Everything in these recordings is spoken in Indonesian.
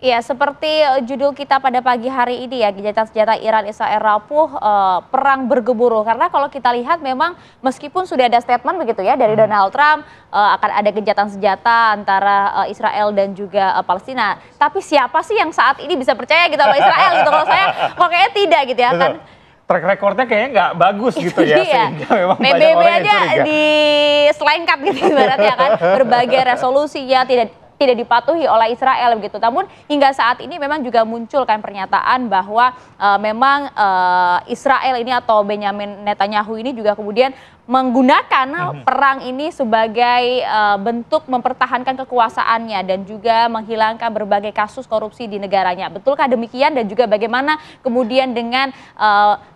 Iya, seperti judul kita pada pagi hari ini ya, gencatan senjata Iran Israel rapuh, perang bergemuruh. Karena kalau kita lihat memang meskipun sudah ada statement begitu ya dari Donald Trump, akan ada gencatan senjata antara Israel dan juga Palestina. Tapi siapa sih yang saat ini bisa percaya gitu sama Israel gitu? Kalau saya kok kayaknya tidak gitu ya kan. Track recordnya kayaknya nggak bagus gitu ya, Iya. sehingga memang banyak PBB orang yang aja curiga. diselengkat gitu ibaratnya kan, berbagai resolusinya tidak dipatuhi oleh Israel begitu. Namun hingga saat ini memang juga muncul kan pernyataan bahwa memang Israel ini atau Benyamin Netanyahu ini juga kemudian menggunakan perang ini sebagai bentuk mempertahankan kekuasaannya dan juga menghilangkan berbagai kasus korupsi di negaranya. Betulkah demikian dan juga bagaimana kemudian dengan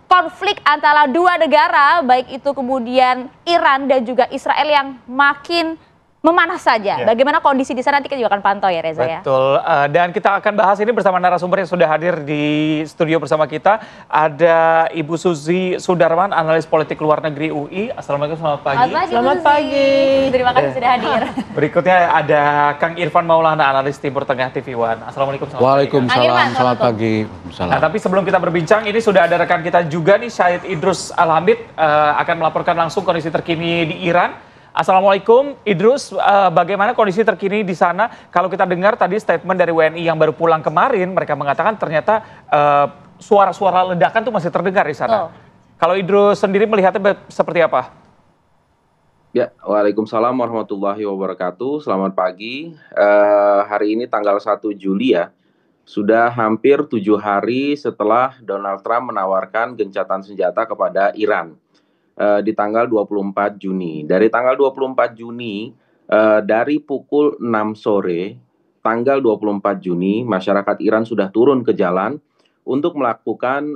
konflik antara dua negara, baik itu kemudian Iran dan juga Israel yang makin memanas saja. Bagaimana kondisi di sana nanti kita juga akan pantau ya Reza ya. Betul, dan kita akan bahas ini bersama narasumber yang sudah hadir di studio bersama kita. Ada Ibu Suzy Sudarman, analis politik luar negeri UI. Assalamualaikum, selamat pagi. Selamat pagi. Terima kasih sudah hadir. Berikutnya ada Kang Irfan Maulana, analis Timur Tengah TV One. Assalamualaikum, selamat pagi. Waalaikumsalam, selamat pagi. Nah, tapi sebelum kita berbincang, ini sudah ada rekan kita juga nih, Syahid Idrus Alhamid, akan melaporkan langsung kondisi terkini di Iran. Assalamualaikum Idrus, bagaimana kondisi terkini di sana? Kalau kita dengar tadi statement dari WNI yang baru pulang kemarin, mereka mengatakan ternyata suara-suara ledakan tuh masih terdengar di sana. Kalau Idrus sendiri melihatnya seperti apa? Ya, Waalaikumsalam warahmatullahi wabarakatuh. Selamat pagi. Hari ini tanggal 1 Juli ya, sudah hampir 7 hari setelah Donald Trump menawarkan gencatan senjata kepada Iran. Di tanggal 24 Juni. Dari tanggal 24 Juni, dari pukul 6 sore, tanggal 24 Juni, masyarakat Iran sudah turun ke jalan untuk melakukan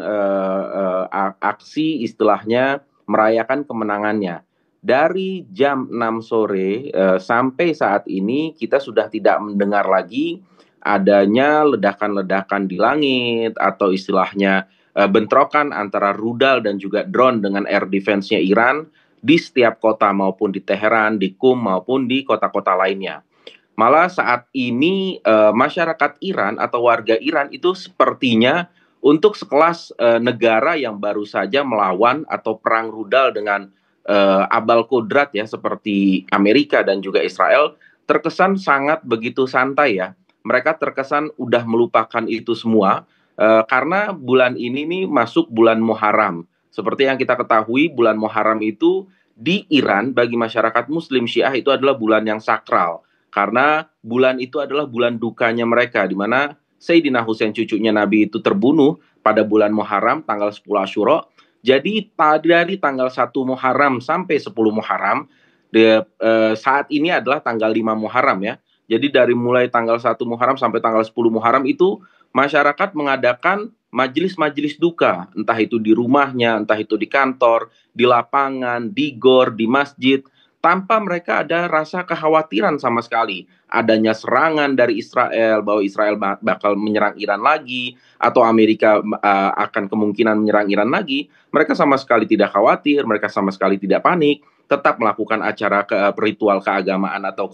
aksi istilahnya merayakan kemenangannya. Dari jam 6 sore sampai saat ini kita sudah tidak mendengar lagi adanya ledakan-ledakan di langit atau istilahnya bentrokan antara rudal dan juga drone dengan air defense-nya Iran di setiap kota maupun di Teheran, di Qum maupun di kota-kota lainnya. Malah saat ini masyarakat Iran atau warga Iran itu sepertinya untuk sekelas negara yang baru saja melawan atau perang rudal dengan abal kodrat ya seperti Amerika dan juga Israel terkesan sangat begitu santai ya. Mereka terkesan udah melupakan itu semua. Karena bulan ini nih masuk bulan Muharram. Seperti yang kita ketahui, bulan Muharram itu di Iran bagi masyarakat Muslim Syiah itu adalah bulan yang sakral. Karena bulan itu adalah bulan dukanya mereka, di mana Sayyidina Husain cucunya Nabi itu terbunuh pada bulan Muharram tanggal 10 Asyura. Jadi dari tanggal 1 Muharram sampai 10 Muharram, saat ini adalah tanggal 5 Muharram ya. Jadi dari mulai tanggal 1 Muharram sampai tanggal 10 Muharram itu masyarakat mengadakan majelis-majelis duka, entah itu di rumahnya, entah itu di kantor, di lapangan, di gor, di masjid, tanpa mereka ada rasa kekhawatiran sama sekali. Adanya serangan dari Israel, bahwa Israel bakal menyerang Iran lagi, atau Amerika akan kemungkinan menyerang Iran lagi, mereka sama sekali tidak khawatir, mereka sama sekali tidak panik, tetap melakukan acara ritual keagamaan atau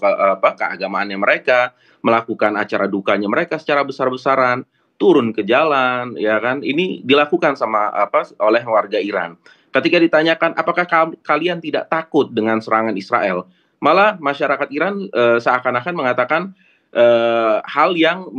keagamaannya mereka, melakukan acara dukanya mereka secara besar-besaran, turun ke jalan, ya kan? Ini dilakukan oleh warga Iran. Ketika ditanyakan apakah kalian tidak takut dengan serangan Israel, malah masyarakat Iran seakan-akan mengatakan hal yang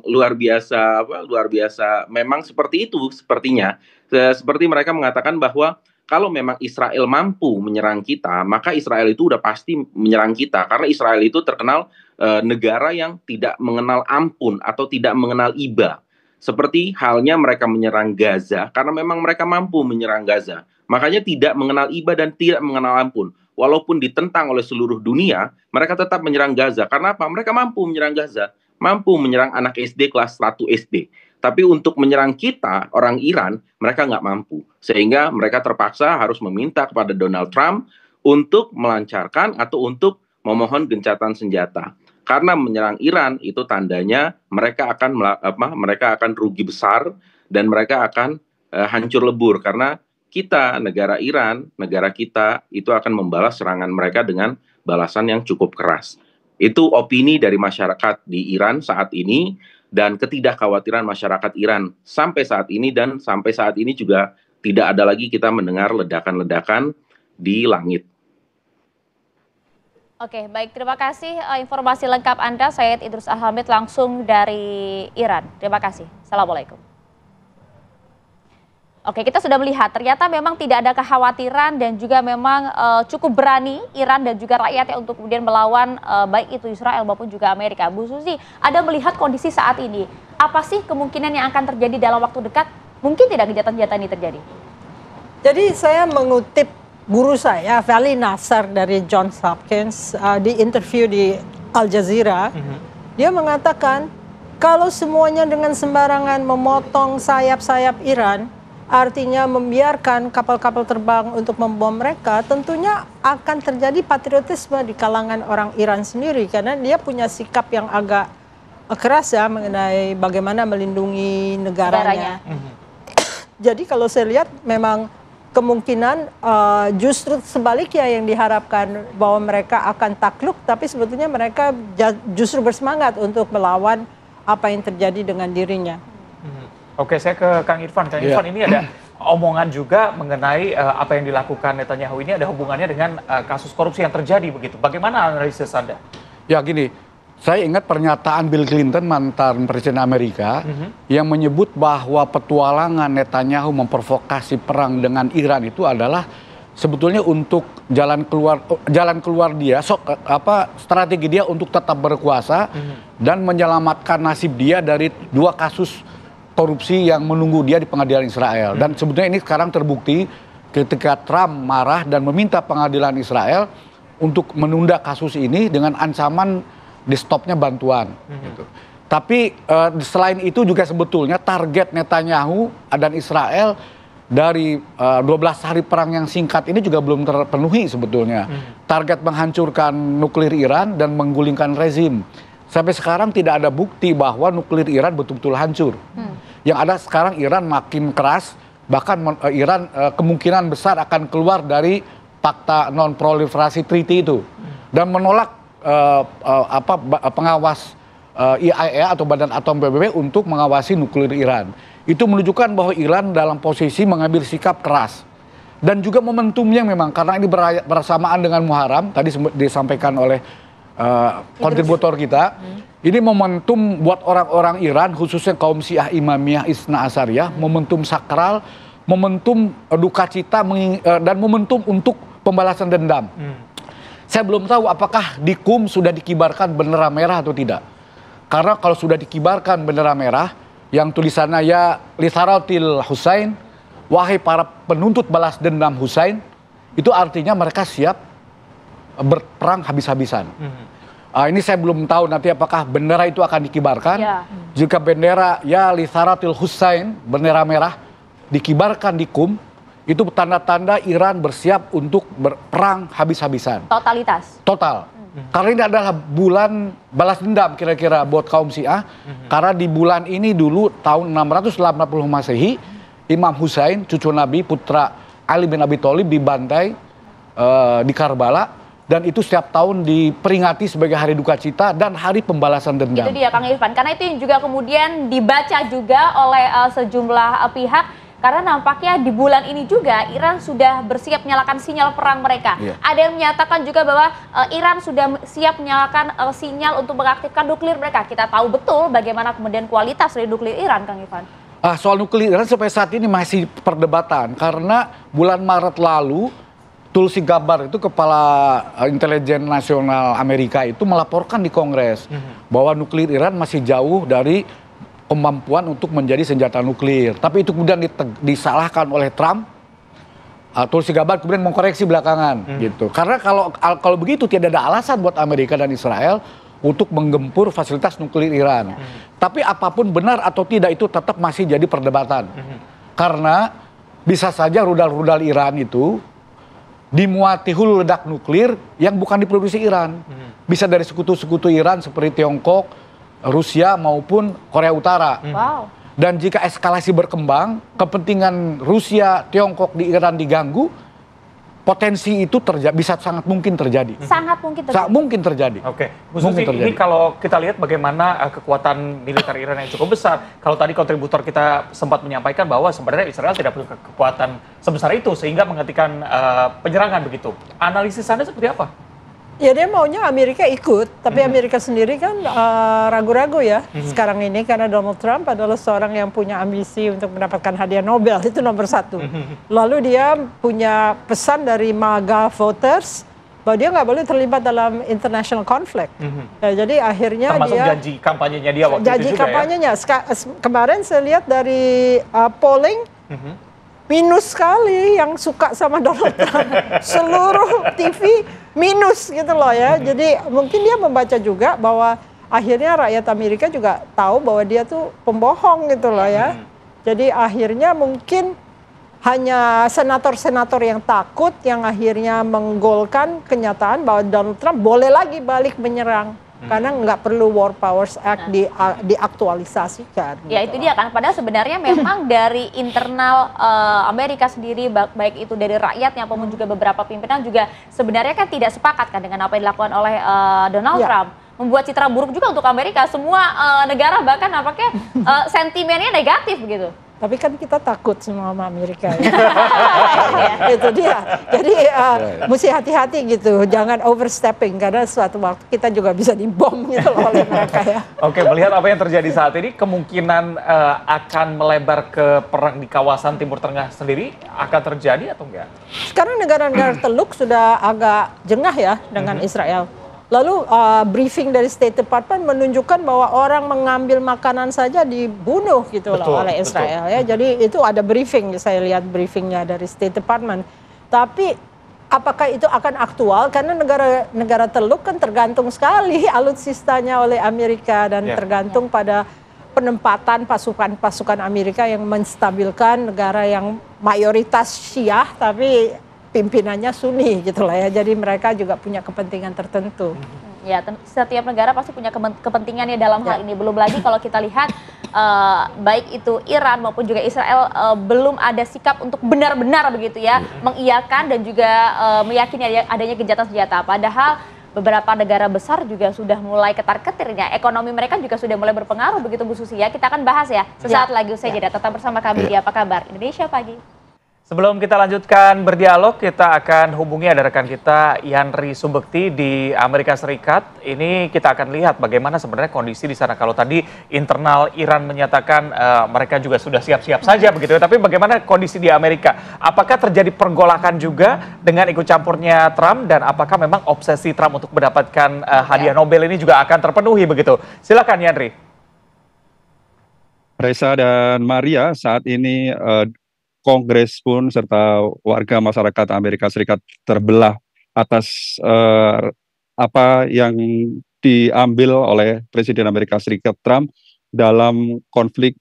luar biasa, memang seperti itu sepertinya. Seperti mereka mengatakan bahwa kalau memang Israel mampu menyerang kita, maka Israel itu udah pasti menyerang kita. Karena Israel itu terkenal negara yang tidak mengenal ampun atau tidak mengenal iba. Seperti halnya mereka menyerang Gaza, karena memang mereka mampu menyerang Gaza. Makanya tidak mengenal iba dan tidak mengenal ampun. Walaupun ditentang oleh seluruh dunia, mereka tetap menyerang Gaza. Karena apa? Mereka mampu menyerang Gaza. Mampu menyerang anak SD kelas 1 SD. Tapi untuk menyerang kita, orang Iran, mereka nggak mampu. Sehingga mereka terpaksa harus meminta kepada Donald Trump untuk melancarkan atau untuk memohon gencatan senjata. Karena menyerang Iran itu tandanya mereka akan rugi besar dan mereka akan hancur lebur. Karena kita, negara Iran, negara kita itu akan membalas serangan mereka dengan balasan yang cukup keras. Itu opini dari masyarakat di Iran saat ini dan ketidakkhawatiran masyarakat Iran sampai saat ini, dan sampai saat ini juga tidak ada lagi kita mendengar ledakan-ledakan di langit. Oke, baik. Terima kasih informasi lengkap Anda, Said Idrus Al-Hamid langsung dari Iran. Terima kasih. Assalamualaikum. Oke, kita sudah melihat ternyata memang tidak ada kekhawatiran dan juga memang cukup berani Iran dan juga rakyatnya untuk kemudian melawan baik itu Israel maupun juga Amerika. Bu Susi, Anda melihat kondisi saat ini, apa sih kemungkinan yang akan terjadi dalam waktu dekat? Mungkin tidak kejahatan-kejahatan ini terjadi? Jadi saya mengutip guru saya, Vali Nasar dari Johns Hopkins, di interview di Al Jazeera. Dia mengatakan, kalau semuanya dengan sembarangan memotong sayap-sayap Iran, artinya membiarkan kapal-kapal terbang untuk membom mereka, tentunya akan terjadi patriotisme di kalangan orang Iran sendiri, karena dia punya sikap yang agak keras ya mengenai bagaimana melindungi negaranya. Jadi kalau saya lihat memang kemungkinan justru sebaliknya yang diharapkan, bahwa mereka akan takluk, tapi sebetulnya mereka justru bersemangat untuk melawan apa yang terjadi dengan dirinya. Oke, saya ke Kang Irfan. Kang Irfan, ini ada omongan juga mengenai apa yang dilakukan Netanyahu ini ada hubungannya dengan kasus korupsi yang terjadi begitu. Bagaimana analisis Anda? Ya gini, saya ingat pernyataan Bill Clinton, mantan Presiden Amerika, yang menyebut bahwa petualangan Netanyahu memprovokasi perang dengan Iran itu adalah sebetulnya untuk jalan keluar dia, strategi dia untuk tetap berkuasa dan menyelamatkan nasib dia dari 2 kasus korupsi yang menunggu dia di pengadilan Israel. Dan sebetulnya ini sekarang terbukti ketika Trump marah dan meminta pengadilan Israel untuk menunda kasus ini dengan ancaman di stopnya bantuan. Gitu. Tapi selain itu juga sebetulnya target Netanyahu dan Israel dari 12 hari perang yang singkat ini juga belum terpenuhi sebetulnya. Target menghancurkan nuklir Iran dan menggulingkan rezim. Sampai sekarang tidak ada bukti bahwa nuklir Iran betul-betul hancur. Yang ada sekarang Iran makin keras, bahkan Iran kemungkinan besar akan keluar dari Fakta Non-Proliferasi Treaty itu dan menolak pengawas IAEA atau Badan Atom PBB untuk mengawasi nuklir Iran. Itu menunjukkan bahwa Iran dalam posisi mengambil sikap keras. Dan juga momentumnya memang, karena ini bersamaan dengan Muharram, tadi disampaikan oleh kontributor kita. Ini momentum buat orang-orang Iran, khususnya kaum Syiah Imamiyah Isna Asyariyah, momentum sakral, momentum duka cita, dan momentum untuk pembalasan dendam. Saya belum tahu apakah di Qum sudah dikibarkan bendera merah atau tidak. Karena kalau sudah dikibarkan bendera merah, yang tulisannya ya Lisaratil Husain, wahai para penuntut balas dendam Husain, itu artinya mereka siap berperang habis-habisan. Ini saya belum tahu nanti apakah bendera itu akan dikibarkan. Jika bendera ya Lisaratil Husain, bendera merah, dikibarkan di Qum, itu tanda-tanda Iran bersiap untuk berperang habis-habisan. Totalitas. Total. Karena ini adalah bulan balas dendam kira-kira buat kaum Syiah. Karena di bulan ini dulu tahun 680 Masehi, Imam Husain, cucu Nabi, putra Ali bin Abi Thalib dibantai di Karbala. Dan itu setiap tahun diperingati sebagai hari duka cita dan hari pembalasan dendam. Itu dia Kang Irfan, karena itu yang juga kemudian dibaca juga oleh sejumlah pihak. Karena nampaknya di bulan ini juga Iran sudah bersiap menyalakan sinyal perang mereka. Ada yang menyatakan juga bahwa Iran sudah siap menyalakan sinyal untuk mengaktifkan nuklir mereka. Kita tahu betul bagaimana kemudian kualitas dari nuklir Iran, Kang Irfan. Soal nuklir Iran sampai saat ini masih perdebatan. Karena bulan Maret lalu Tulsi Gabbard itu kepala intelijen nasional Amerika itu melaporkan di Kongres bahwa nuklir Iran masih jauh dari kemampuan untuk menjadi senjata nuklir. Tapi itu kemudian disalahkan oleh Trump. Tulsi Gabbard kemudian mengkoreksi belakangan gitu. Karena kalau begitu tidak ada alasan buat Amerika dan Israel untuk menggempur fasilitas nuklir Iran. Tapi apapun benar atau tidak itu tetap masih jadi perdebatan. Karena bisa saja rudal-rudal Iran itu dimuati hulu ledak nuklir yang bukan diproduksi Iran. Bisa dari sekutu-sekutu Iran seperti Tiongkok, Rusia maupun Korea Utara. Dan jika eskalasi berkembang, kepentingan Rusia, Tiongkok di Iran diganggu, potensi itu bisa sangat mungkin terjadi. Sangat mungkin terjadi. Sangat mungkin terjadi. Oke, Bu Susi, ini kalau kita lihat bagaimana kekuatan militer Iran yang cukup besar. Kalau tadi kontributor kita sempat menyampaikan bahwa sebenarnya Israel tidak punya kekuatan sebesar itu sehingga menghentikan penyerangan begitu. Analisis Anda seperti apa? Ya dia maunya Amerika ikut, tapi Amerika sendiri kan ragu-ragu ya sekarang ini karena Donald Trump adalah seorang yang punya ambisi untuk mendapatkan hadiah Nobel, itu nomor satu. Lalu dia punya pesan dari MAGA voters bahwa dia nggak boleh terlibat dalam international conflict. Ya, jadi akhirnya termasuk dia janji kampanyenya dia waktu janji itu juga kampanyenya. Kemarin saya lihat dari polling minus sekali yang suka sama Donald Trump. Seluruh TV minus gitu loh ya. Jadi mungkin dia membaca juga bahwa akhirnya rakyat Amerika juga tahu bahwa dia tuh pembohong gitu loh ya. Jadi akhirnya mungkin hanya senator-senator yang takut yang akhirnya menggolkan kenyataan bahwa Donald Trump boleh lagi balik menyerang. Karena nggak perlu War Powers Act diaktualisasikan. Ya gitu itu dia kan, padahal sebenarnya memang dari internal Amerika sendiri, baik itu dari rakyatnya maupun juga beberapa pimpinan juga sebenarnya kan tidak sepakat kan dengan apa yang dilakukan oleh Donald Trump. Membuat citra buruk juga untuk Amerika, semua negara bahkan nampaknya sentimennya negatif begitu. Tapi kan kita takut semua sama Amerika ya. Itu dia. Jadi mesti hati-hati gitu, jangan overstepping karena suatu waktu kita juga bisa dibom gitu loh oleh mereka ya. Oke, melihat apa yang terjadi saat ini, kemungkinan akan melebar ke perang di kawasan Timur Tengah sendiri akan terjadi atau enggak? Sekarang negara-negara Teluk sudah agak jengah ya dengan Israel. Lalu briefing dari State Department menunjukkan bahwa orang mengambil makanan saja dibunuh gitu loh oleh Israel ya. Jadi itu ada briefing, saya lihat briefingnya dari State Department. Tapi apakah itu akan aktual? Karena negara Teluk kan tergantung sekali alutsistanya oleh Amerika dan tergantung pada penempatan pasukan Amerika yang menstabilkan negara yang mayoritas Syiah tapi pimpinannya Sunni gitu lah ya, jadi mereka juga punya kepentingan tertentu. Ya, setiap negara pasti punya kepentingannya dalam hal ini. Belum lagi kalau kita lihat baik itu Iran maupun juga Israel belum ada sikap untuk benar-benar begitu ya mengiyakan dan juga meyakini adanya gencatan senjata. Padahal beberapa negara besar juga sudah mulai ketar-ketirnya. Ekonomi mereka juga sudah mulai berpengaruh begitu Bu Susi ya. Kita akan bahas ya sesaat lagi usai jeda. Tetap bersama kami di Apa Kabar Indonesia Pagi. Sebelum kita lanjutkan berdialog, kita akan hubungi ada rekan kita Yanri Subekti di Amerika Serikat. Ini kita akan lihat bagaimana sebenarnya kondisi di sana. Kalau tadi internal Iran menyatakan mereka juga sudah siap-siap saja begitu ya. Tapi bagaimana kondisi di Amerika? Apakah terjadi pergolakan juga dengan ikut campurnya Trump dan apakah memang obsesi Trump untuk mendapatkan hadiah Nobel ini juga akan terpenuhi begitu? Silakan Yanri. Reza dan Maria, saat ini Kongres pun serta warga masyarakat Amerika Serikat terbelah atas apa yang diambil oleh Presiden Amerika Serikat Trump dalam konflik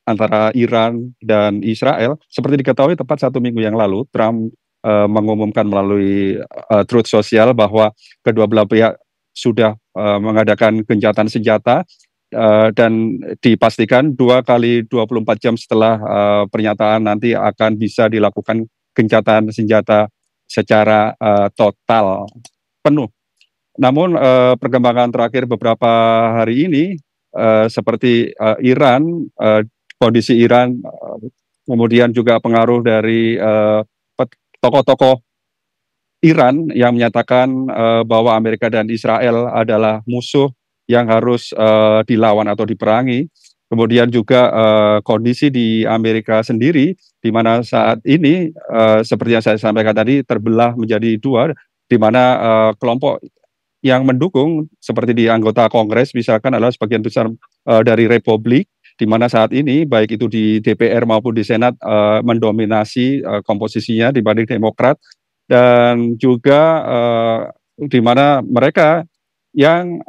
antara Iran dan Israel. Seperti diketahui tepat 1 minggu yang lalu, Trump mengumumkan melalui Truth Social bahwa kedua belah pihak sudah mengadakan gencatan senjata. Dan dipastikan 2 kali 24 jam setelah pernyataan nanti akan bisa dilakukan gencatan senjata secara total penuh. Namun perkembangan terakhir beberapa hari ini seperti Iran, kondisi Iran, kemudian juga pengaruh dari tokoh-tokoh Iran yang menyatakan bahwa Amerika dan Israel adalah musuh yang harus dilawan atau diperangi. Kemudian juga kondisi di Amerika sendiri, di mana saat ini seperti yang saya sampaikan tadi terbelah menjadi 2, di mana kelompok yang mendukung seperti di anggota Kongres misalkan adalah sebagian besar dari Republik, di mana saat ini baik itu di DPR maupun di Senat mendominasi komposisinya dibanding Demokrat, dan juga di mana mereka yang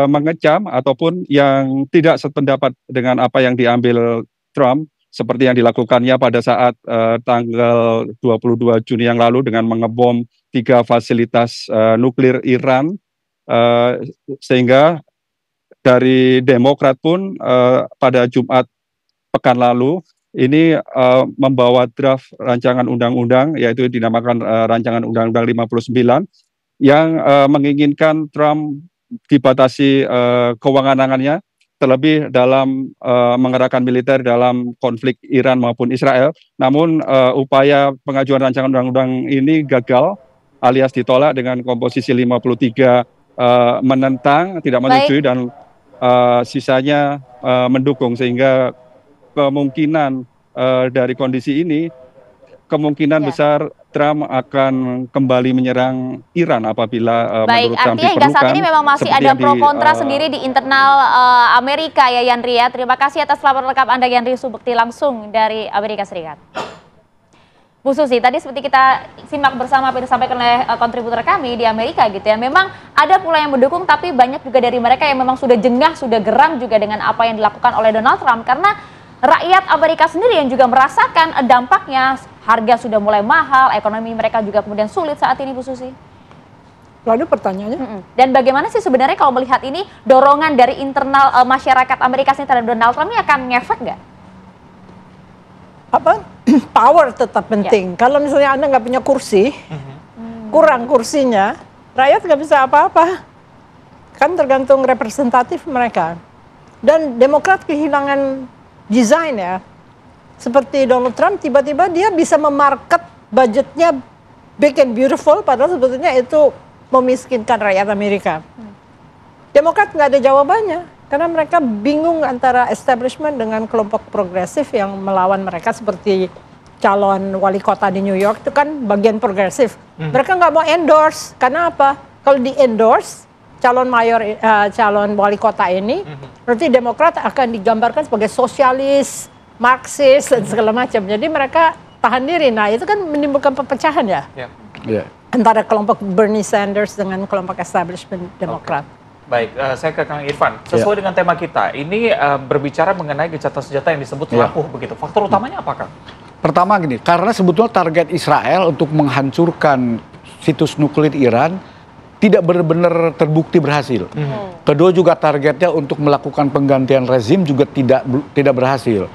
mengecam ataupun yang tidak sependapat dengan apa yang diambil Trump seperti yang dilakukannya pada saat tanggal 22 Juni yang lalu dengan mengebom 3 fasilitas nuklir Iran, sehingga dari Demokrat pun pada Jumat pekan lalu ini membawa draft rancangan undang-undang, yaitu dinamakan rancangan undang-undang 59, yang menginginkan Trump dibatasi kewenangannya, terlebih dalam mengerahkan militer dalam konflik Iran maupun Israel. Namun upaya pengajuan rancangan undang-undang ini gagal alias ditolak dengan komposisi 53 menentang, tidak menyetujui, dan sisanya mendukung, sehingga kemungkinan dari kondisi ini kemungkinan besar Trump akan kembali menyerang Iran apabila menurut Trump diperlukan. Hingga saat ini memang masih ada pro kontra sendiri di internal Amerika ya Yandri ya. Terima kasih atas laporan lengkap Anda Yandri Subekti langsung dari Amerika Serikat. Bu Susi, tadi seperti kita simak bersama apa yang disampaikan oleh kontributor kami di Amerika gitu ya. Memang ada pula yang mendukung, tapi banyak juga dari mereka yang memang sudah jengah, sudah geram juga dengan apa yang dilakukan oleh Donald Trump. Karena rakyat Amerika sendiri yang juga merasakan dampaknya, harga sudah mulai mahal, ekonomi mereka juga kemudian sulit saat ini Bu Susi. Lalu pertanyaannya? Dan bagaimana sih sebenarnya kalau melihat ini dorongan dari internal masyarakat Amerika sendiri terhadap Donald Trump ini akan ngefek nggak? Apa? Power tetap penting. Kalau misalnya Anda nggak punya kursi, kurang kursinya, rakyat nggak bisa apa-apa. Kan tergantung representatif mereka. Dan Demokrat kehilangan desain ya. Seperti Donald Trump, tiba-tiba dia bisa memarket budgetnya big and beautiful, padahal sebetulnya itu memiskinkan rakyat Amerika. Demokrat nggak ada jawabannya. Karena mereka bingung antara establishment dengan kelompok progresif yang melawan mereka, seperti calon wali kota di New York itu kan bagian progresif. Mereka nggak mau endorse. Karena apa? Kalau di endorse calon wali kota ini, berarti Demokrat akan digambarkan sebagai sosialis, Marxis dan segala macam. Jadi mereka tahan diri. Nah itu kan menimbulkan perpecahan ya. Antara kelompok Bernie Sanders dengan kelompok establishment Demokrat. Baik, saya ke Kang Irfan. Sesuai dengan tema kita, ini berbicara mengenai gencatan senjata yang disebut rapuh begitu. Faktor utamanya apa, Kang? Pertama gini, karena sebetulnya target Israel untuk menghancurkan situs nuklir Iran tidak benar-benar terbukti berhasil. Kedua juga targetnya untuk melakukan penggantian rezim juga tidak berhasil.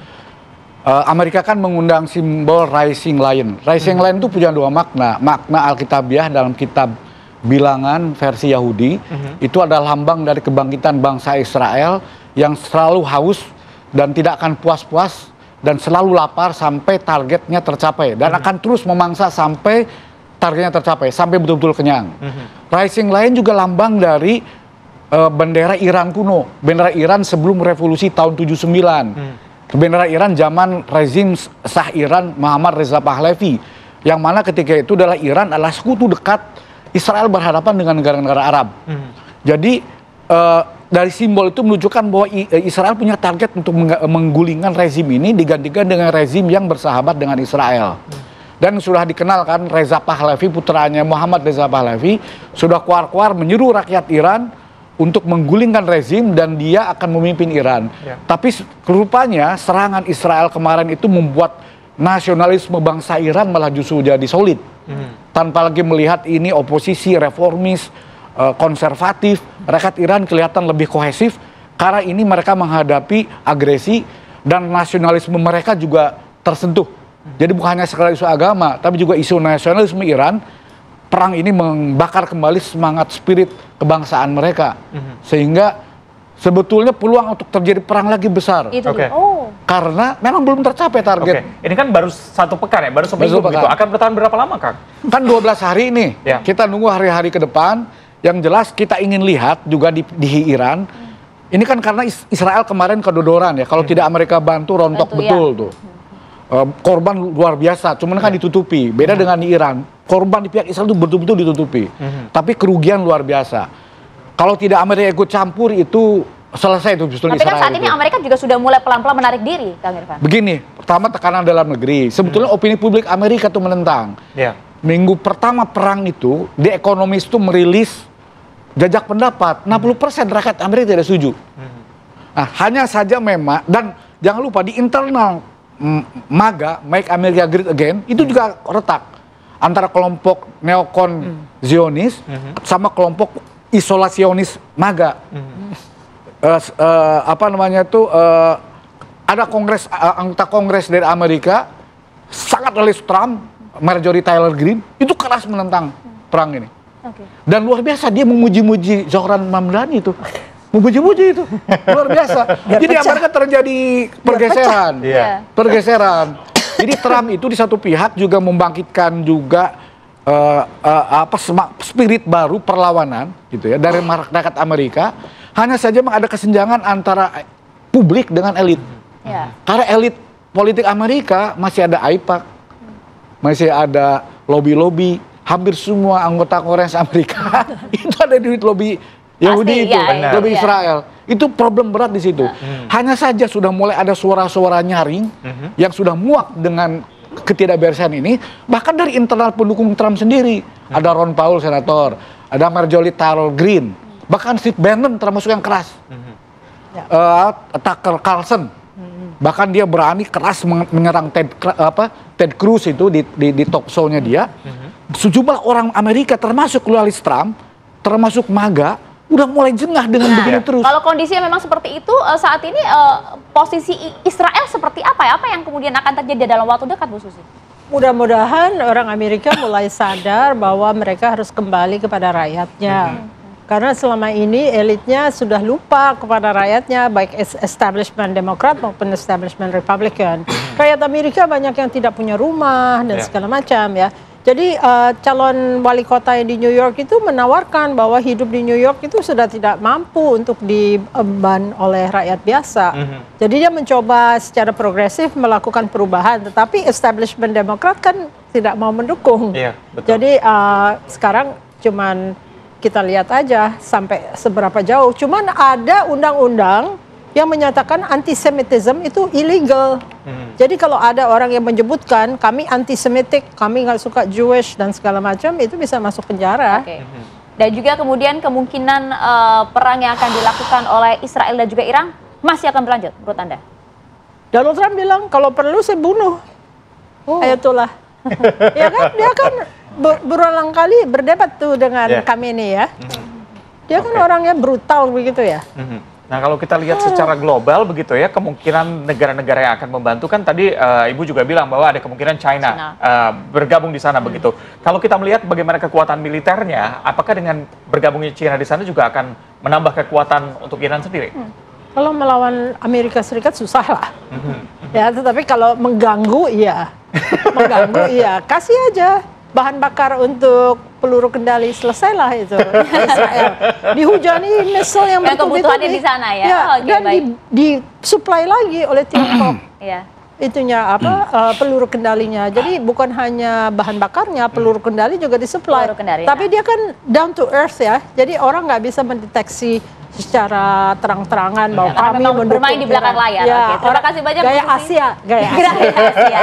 Amerika kan mengundang simbol Rising Lion. Rising Lion itu punya dua makna. Makna Alkitabiah dalam kitab Bilangan versi Yahudi, itu adalah lambang dari kebangkitan bangsa Israel yang selalu haus dan tidak akan puas-puas dan selalu lapar sampai targetnya tercapai, dan akan terus memangsa sampai targetnya tercapai, sampai betul-betul kenyang. Rising Lion juga lambang dari bendera Iran kuno, bendera Iran sebelum revolusi tahun 79. Bendera Iran zaman rezim Shah Iran Muhammad Reza Pahlavi, yang mana ketika itu adalah Iran adalah sekutu dekat Israel berhadapan dengan negara-negara Arab. Jadi dari simbol itu menunjukkan bahwa Israel punya target untuk menggulingkan rezim ini digantikan dengan rezim yang bersahabat dengan Israel. Dan sudah dikenalkan Reza Pahlavi, putranya Muhammad Reza Pahlavi, sudah keluar-keluar menyuruh rakyat Iran untuk menggulingkan rezim dan dia akan memimpin Iran. Tapi rupanya serangan Israel kemarin itu membuat nasionalisme bangsa Iran malah justru jadi solid. Tanpa lagi melihat ini oposisi, reformis, konservatif, rakyat Iran kelihatan lebih kohesif karena ini mereka menghadapi agresi dan nasionalisme mereka juga tersentuh. Jadi bukan hanya sekedar isu agama, tapi juga isu nasionalisme Iran. Perang ini membakar kembali semangat spirit kebangsaan mereka, sehingga sebetulnya peluang untuk terjadi perang lagi besar. Karena memang belum tercapai target. Ini kan baru 1 pekan ya, baru seminggu begitu. Akan bertahan berapa lama, Kang? Kan 12 hari ini. Kita nunggu hari-hari ke depan. Yang jelas kita ingin lihat juga di Iran. Ini kan karena Israel kemarin kedodoran ya. Kalau tidak Amerika bantu rontok betul tuh. Korban luar biasa, cuman kan ditutupi. Beda dengan di Iran. Korban di pihak Israel itu betul-betul ditutupi. Tapi kerugian luar biasa. Kalau tidak Amerika ikut campur itu selesai itu justru. Tapi kan saat ini Amerika juga sudah mulai pelan-pelan menarik diri, Kang Irfan. Begini, pertama tekanan dalam negeri. Sebetulnya opini publik Amerika itu menentang. Minggu pertama perang itu, The Economist itu merilis jajak pendapat. 60% rakyat Amerika tidak setuju. Nah, hanya saja memang, dan jangan lupa di internal MAGA, Make America Great Again, itu juga retak. Antara kelompok neokon Zionis sama kelompok isolasionis MAGA. ada anggota Kongres dari Amerika sangat oleh Trump, Marjorie Taylor Greene itu keras menentang perang ini. Dan luar biasa dia memuji-muji Zohran Mamdani itu. Memuji-muji itu luar biasa. Jadi Amerika terjadi pergeseran, pergeseran. Jadi Trump itu di satu pihak juga membangkitkan juga spirit baru perlawanan gitu ya dari masyarakat Amerika. Hanya saja memang ada kesenjangan antara publik dengan elit. Karena elit politik Amerika masih ada AIPAC, masih ada lobby-lobby. Hampir semua anggota Kongres Amerika itu ada duit lobby Yahudi itu, lobby Israel. Itu problem berat di situ. Hanya saja sudah mulai ada suara-suara nyaring yang sudah muak dengan ketidakberesan ini. Bahkan dari internal pendukung Trump sendiri. Ada Ron Paul, senator. Ada Marjorie Taylor Greene. Bahkan Steve Bannon termasuk yang keras. Tucker Carlson. Bahkan dia berani keras menyerang Ted Cruz itu di talk show-nya dia. Sejumlah orang Amerika termasuk loyalis Trump, termasuk MAGA, udah mulai jengah dengan begini terus. Kalau kondisinya memang seperti itu, saat ini posisi Israel seperti apa ya? Apa yang kemudian akan terjadi dalam waktu dekat, Bu Susi? Mudah-mudahan orang Amerika mulai sadar bahwa mereka harus kembali kepada rakyatnya. Karena selama ini elitnya sudah lupa kepada rakyatnya, baik establishment Demokrat maupun establishment Republican. Rakyat Amerika banyak yang tidak punya rumah dan segala macam ya. Jadi calon wali kota di New York itu menawarkan bahwa hidup di New York itu sudah tidak mampu untuk diemban oleh rakyat biasa. Jadi dia mencoba secara progresif melakukan perubahan, tetapi establishment Demokrat kan tidak mau mendukung. Jadi sekarang cuman kita lihat aja sampai seberapa jauh. Cuman ada undang-undang yang menyatakan antisemitism itu illegal. Jadi kalau ada orang yang menyebutkan kami antisemitik, kami nggak suka Jewish dan segala macam, itu bisa masuk penjara. Dan juga kemudian kemungkinan perang yang akan dilakukan oleh Israel dan juga Iran masih akan berlanjut menurut Anda? Donald Trump bilang kalau perlu saya bunuh Ayatollah. Ya kan, dia kan berulang kali berdebat tuh dengan Khamenei ya. Dia kan orangnya brutal begitu ya. Nah kalau kita lihat secara global begitu ya, kemungkinan negara-negara yang akan membantu kan tadi Ibu juga bilang bahwa ada kemungkinan China. Bergabung di sana begitu. Kalau kita melihat bagaimana kekuatan militernya, apakah dengan bergabungnya China di sana juga akan menambah kekuatan untuk Iran sendiri? Kalau melawan Amerika Serikat susah lah. Ya, tetapi kalau mengganggu iya. Mengganggu iya. Kasih aja bahan bakar untuk peluru kendali, selesailah itu Israel. Dihujani missile yang kebutuhannya di sana ya. Dan disuplai lagi oleh Tiongkok. Itunya peluru kendalinya. Jadi bukan hanya bahan bakarnya, peluru kendali juga disuplai. Tapi dia kan down to earth ya. Jadi orang nggak bisa mendeteksi secara terang-terangan bahwa kami bermain di belakang layar. Terima kasih banyak gaya Bu Susi. Gaya Asia.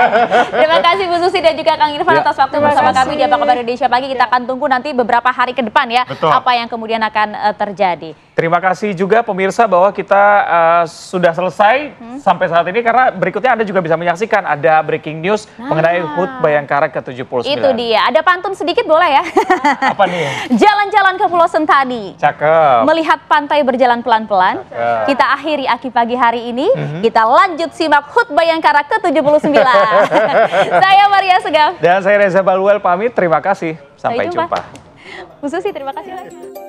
Terima kasih Bu Susi dan juga Kang Irfan atas waktu bersama kami di Apa Kabar Indonesia Pagi. Kita akan tunggu nanti beberapa hari ke depan ya, apa yang kemudian akan terjadi. Terima kasih juga pemirsa bahwa kita sudah selesai sampai saat ini, karena berikutnya Anda juga bisa menyaksikan ada breaking news mengenai HUT Bayangkara ke-79. Itu dia. Ada pantun sedikit boleh ya? Apa nih? Jalan-jalan ke Pulau Sentani. Cakep. Melihat pantai berjalan pelan-pelan. Kita akhiri Aki Pagi hari ini. Kita lanjut simak HUT Bayangkara ke-79. Saya Maria Segaf. Dan saya Reza Balwel pamit. Terima kasih. Sampai jumpa. Bu Susi, terima kasih lagi.